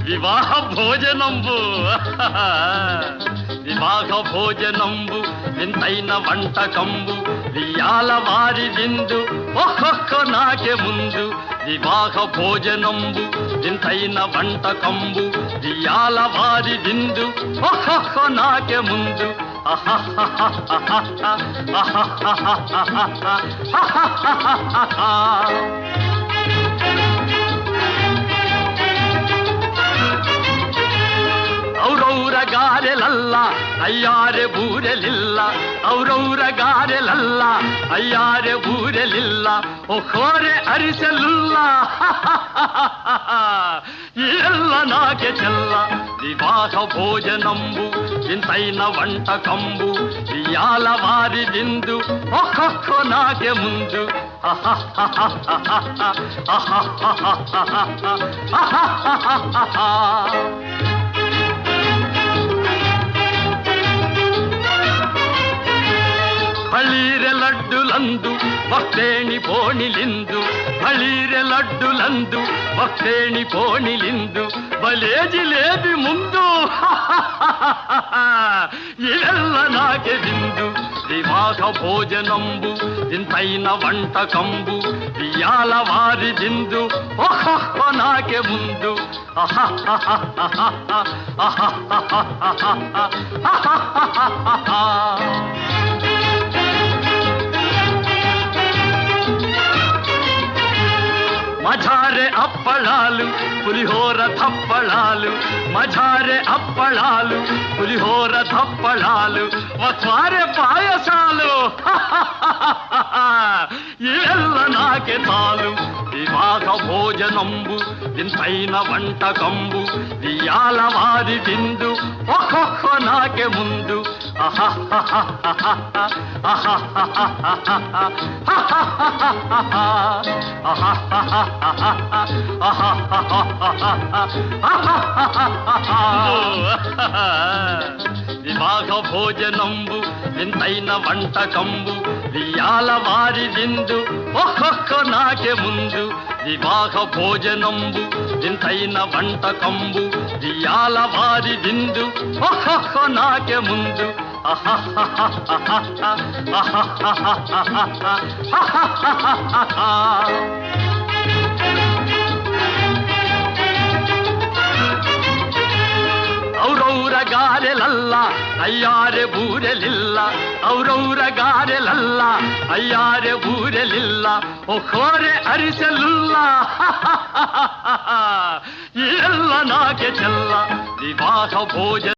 వివాహ భోజనంబు వివాహ భోజనంబు వింతైన వంటకంబు వియాల వారి విందు ఒక్కొక్క నాకే ముందు వివాహ భోజనంబు వింతైన వంటకంబు వియాల వారి విందు ఒక్కొక్క నాకే ముందు ಔರೌರ ಗಾರೆಲಲ್ಲ ಅಯ್ಯಾರೆ ಬೂರೆಲಿಲ್ಲ ಔರೌರ ಗಾರೆಲಲ್ಲ ಅಯ್ಯಾರೆ ಬೂರೆಲಿಲ್ಲ ಒಖೋರೆ ಅರಿಸಲಿಲ್ಲ ಎಲ್ಲ ನಾಗೆ ಚೆಲ್ಲ ವಿವಾಹ ಭೋಜನಂಬು ಇಂತೈನ వంటకంబు ఇయాల వారి విందు ఒక్కొక్క నాకే ముందు ಬಳೀರೆ ಲಡ್ಡುಲಂದು ಭಕ್ತೇಣಿ ಪೋಣಿಲಿಂದು ಬಳೀರೆ ಲಡ್ಡುಲಂದು ಭಕ್ತೇಣಿ ಪೋಣಿಲಿಂದು ಬಲೇ ಜಿಲೇಬಿ ಮುಂದು ಇವೆಲ್ಲ ನಾಗೆ ಬಿಂದು ವಿವಾಹ ಭೋಜನಂಬು ಇಂತೈನ వంటకంబు వియాల వారి విందు ఒక్కొక్క నాకే ముందు మజారే అప్పళాలు పులిహోర థప్పళాలు మజారే అప్పళాలు పులిహోర థప్పళాలు వస్వారే పాయసాలు ఇವೆಲ್ಲ నాకే చాలు వివాహ భోజనంబు ఇంతైన వంటకంబు వియాల వారి విందు ఒక్కొక్క నాకే ముందు వివాహ భోజనంబు ఇంతైన వంటకంబు వియాల వారి విందు ఒక్కొక్క నాకే ముందు వివాహ భోజనంబు ఇంతైన వంటకంబు వియాల వారి విందు ఒక్కొక్క నాకే ముందు ಔರೌರ ಗಾರೆಲಲ್ಲ ಅಯ್ಯಾರೆ ಬೂರೆಲಿಲ್ಲ ಔರೌರ ಗಾರೆಲಲ್ಲ ಅಯ್ಯಾರೆ ಬೂರೆಲಿಲ್ಲ ಒಖೋರೆ ಅರಿಸಲಿಲ್ಲ ಎಲ್ಲ ನಾಗೆ ಚೆಲ್ಲ ವಿವಾಹ ಭೋಜನ